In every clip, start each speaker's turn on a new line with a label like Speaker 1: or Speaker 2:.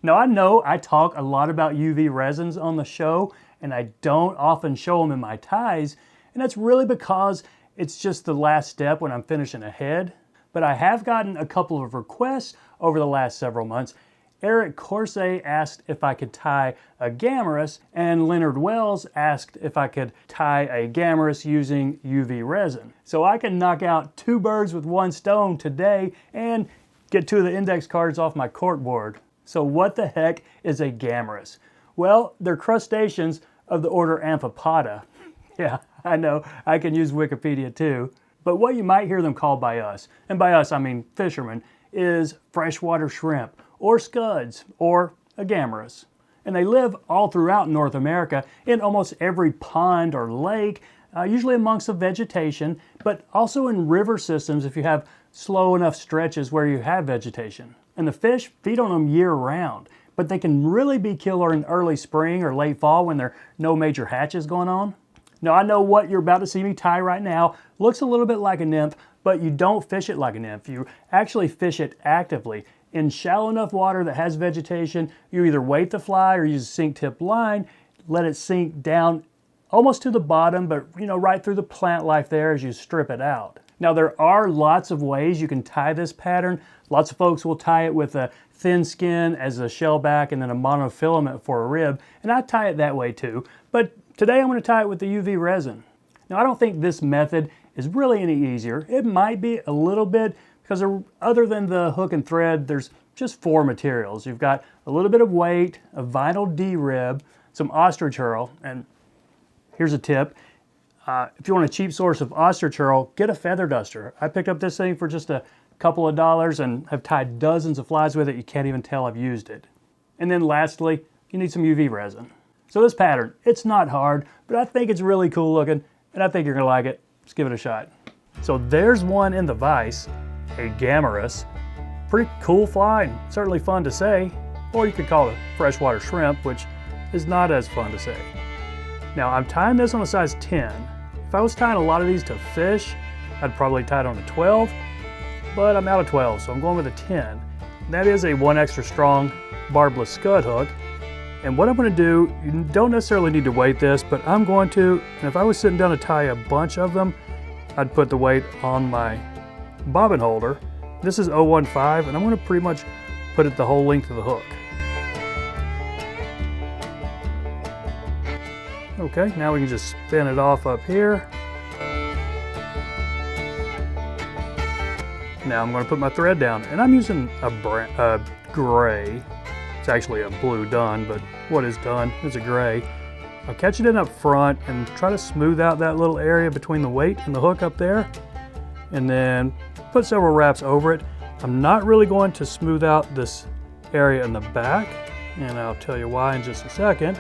Speaker 1: Now I know I talk a lot about UV resins on the show, and I don't often show them in my ties, and that's really because it's just the last step when I'm finishing a head. But I have gotten a couple of requests over the last several months. Eric Corset asked if I could tie a gammarus, and Leonard Wells asked if I could tie a gammarus using UV resin. So I can knock out 2 birds with 1 stone today and get 2 of the index cards off my corkboard. So what the heck is a gammarus? Well, they're crustaceans of the order Amphipoda. Yeah, I know, I can use Wikipedia too. But what you might hear them called by us, and by us I mean fishermen, is freshwater shrimp, or scuds, or a gammarus. And they live all throughout North America in almost every pond or lake, usually amongst the vegetation, but also in river systems if you have slow enough stretches where you have vegetation. And the fish feed on them year round, but they can really be killer in early spring or late fall when there are no major hatches going on. Now I know what you're about to see me tie right now looks a little bit like a nymph, but you don't fish it like a nymph. You actually fish it actively. In shallow enough water that has vegetation, you either weight the fly or use a sink tip line, let it sink down almost to the bottom, but right through the plant life there as you strip it out. Now there are lots of ways you can tie this pattern. Lots of folks will tie it with a thin skin as a shell back and then a monofilament for a rib, and I tie it that way too. But today I'm going to tie it with the UV resin. Now I don't think this method is really any easier. It might be a little bit because other than the hook and thread, there's just 4 materials. You've got a little bit of weight, a vinyl D-rib, some ostrich herl, and here's a tip. If you want a cheap source of ostrich herl, get a feather duster. I picked up this thing for just a couple of dollars and have tied dozens of flies with it. You can't even tell I've used it. And then lastly, you need some UV resin. So this pattern, it's not hard, but I think it's really cool looking, and I think you're gonna like it. Let's give it a shot. So there's one in the vise, a gammarus. Pretty cool fly, and certainly fun to say, or you could call it freshwater shrimp, which is not as fun to say. Now I'm tying this on a size 10. If I was tying a lot of these to fish, I'd probably tie it on a 12, but I'm out of 12, so I'm going with a 10. That is a 1 extra strong barbless scud hook. And what I'm going to do, you don't necessarily need to weight this, but I'm going to, and if I was sitting down to tie a bunch of them, I'd put the weight on my bobbin holder. This is 015, and I'm going to pretty much put it the whole length of the hook. Okay, now we can just spin it off up here. Now I'm going to put my thread down, and I'm using a gray. It's actually a blue dun, but what is dun? It's a gray. I'll catch it in up front and try to smooth out that little area between the weight and the hook up there, and then put several wraps over it. I'm not really going to smooth out this area in the back, and I'll tell you why in just a second.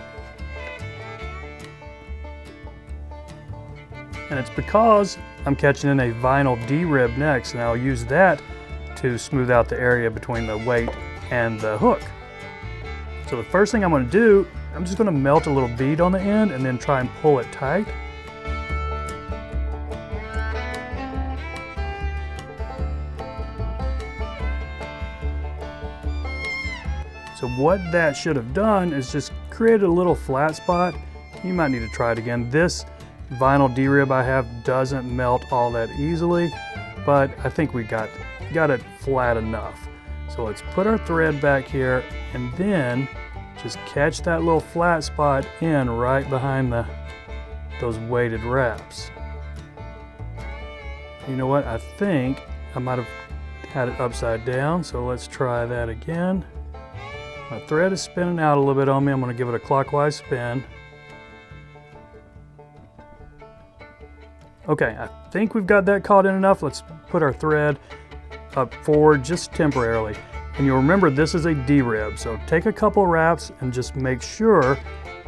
Speaker 1: And it's because I'm catching in a vinyl D-rib next, and I'll use that to smooth out the area between the weight and the hook. So the first thing I'm going to do, I'm just going to melt a little bead on the end and then try and pull it tight. So what that should have done is just created a little flat spot. You might need to try it again. This vinyl D-rib I have doesn't melt all that easily, but I think we got it flat enough. So let's put our thread back here and then just catch that little flat spot in right behind those weighted wraps. You know what? I think I might have had it upside down, so let's try that again. My thread is spinning out a little bit on me. I'm going to give it a clockwise spin. Okay, I think we've got that caught in enough. Let's put our thread up forward just temporarily. And you'll remember this is a D-rib, so take a couple wraps and just make sure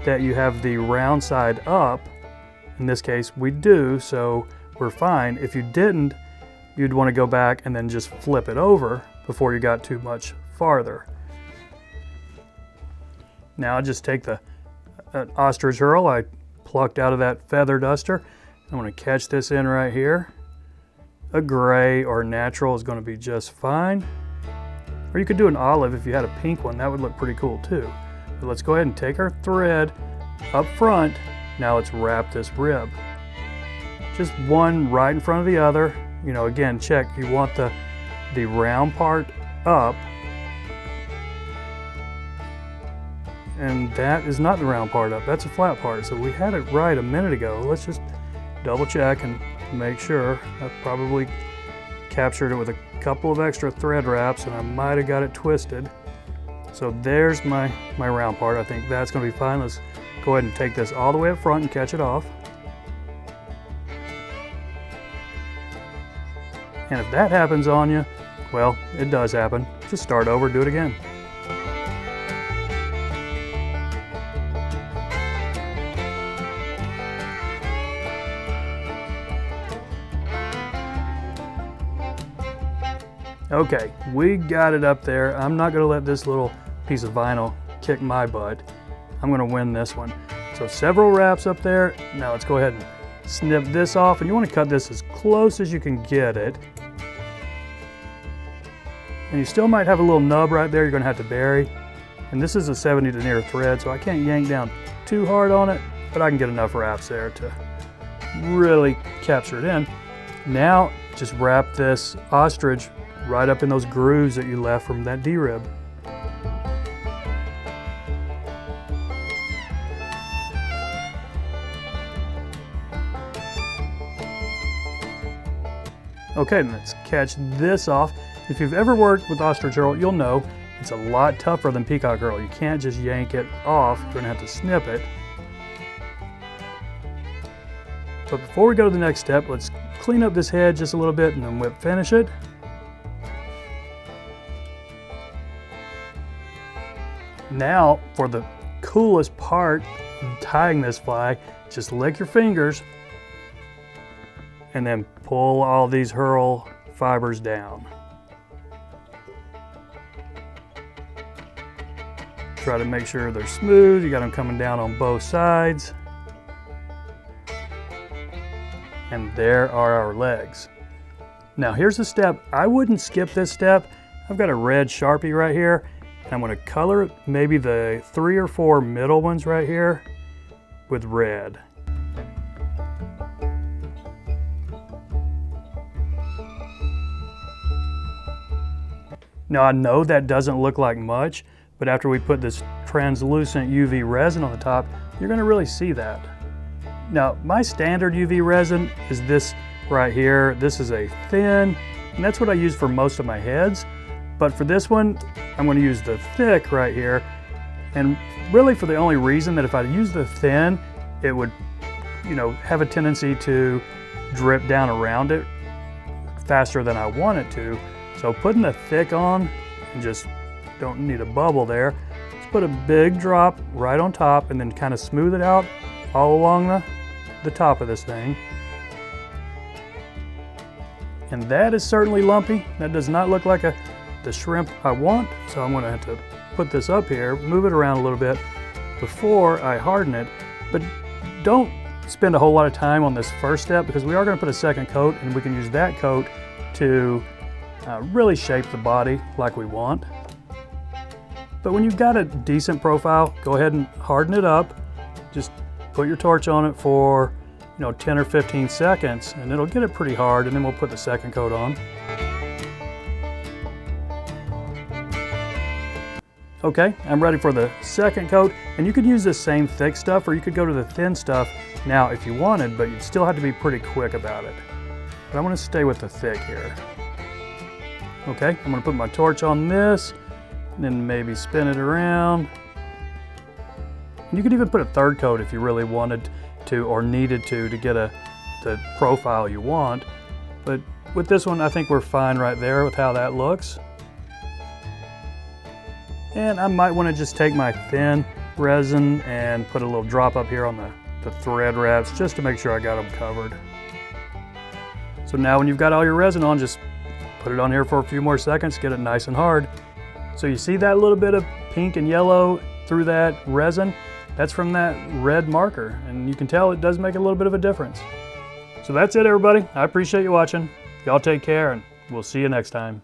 Speaker 1: that you have the round side up. In this case, we do, so we're fine. If you didn't, you'd want to go back and then just flip it over before you got too much farther. Now I just take the ostrich herl I plucked out of that feather duster. I'm going to catch this in right here. A gray or natural is going to be just fine. Or you could do an olive if you had a pink one, that would look pretty cool too. But let's go ahead and take our thread up front. Now let's wrap this rib. Just one right in front of the other. You know, again, check, you want the round part up. And that is not the round part up, that's a flat part. So we had it right a minute ago. Let's just double check and make sure. I probably captured it with a couple of extra thread wraps and I might have got it twisted. So there's my round part. I think that's gonna be fine. Let's go ahead and take this all the way up front and catch it off. And if that happens on you, well, it does happen. Just start over, do it again. Okay, we got it up there. I'm not gonna let this little piece of vinyl kick my butt. I'm gonna win this one. So several wraps up there. Now let's go ahead and snip this off, and you wanna cut this as close as you can get it. And you still might have a little nub right there you're gonna have to bury. And this is a 70 denier thread, so I can't yank down too hard on it, but I can get enough wraps there to really capture it in. Now, just wrap this ostrich right up in those grooves that you left from that D-rib. Okay, let's catch this off. If you've ever worked with ostrich herl, you'll know it's a lot tougher than peacock herl. You can't just yank it off, you're gonna have to snip it. But before we go to the next step, let's clean up this head just a little bit and then whip finish it. Now, for the coolest part of tying this fly, just lick your fingers and then pull all these herl fibers down. Try to make sure they're smooth. You got them coming down on both sides. And there are our legs. Now here's the step. I wouldn't skip this step. I've got a red Sharpie right here. And I'm gonna color maybe the 3 or 4 middle ones right here with red. Now I know that doesn't look like much, but after we put this translucent UV resin on the top, you're gonna really see that. Now my standard UV resin is this right here. This is a thin, and that's what I use for most of my heads. But for this one, I'm going to use the thick right here, and really for the only reason that if I use the thin, it would, you know, have a tendency to drip down around it faster than I want it to. So putting the thick on, and just don't need a bubble there, just put a big drop right on top and then kind of smooth it out all along the top of this thing. And that is certainly lumpy. That does not look like the shrimp I want, so I'm gonna have to put this up here, move it around a little bit before I harden it. But don't spend a whole lot of time on this first step, because we are gonna put a second coat, and we can use that coat to really shape the body like we want. But when you've got a decent profile, go ahead and harden it up. Just put your torch on it for 10 or 15 seconds, and it'll get it pretty hard, and then we'll put the second coat on. Okay, I'm ready for the second coat, and you could use this same thick stuff, or you could go to the thin stuff now if you wanted, but you'd still have to be pretty quick about it. But I'm gonna stay with the thick here. Okay, I'm gonna put my torch on this, and then maybe spin it around. And you could even put a third coat if you really wanted to or needed to get the profile you want. But with this one, I think we're fine right there with how that looks. And I might want to just take my thin resin and put a little drop up here on the thread wraps just to make sure I got them covered. So now when you've got all your resin on, just put it on here for a few more seconds, get it nice and hard. So you see that little bit of pink and yellow through that resin? That's from that red marker, and you can tell it does make a little bit of a difference. So that's it, everybody. I appreciate you watching. Y'all take care, and we'll see you next time.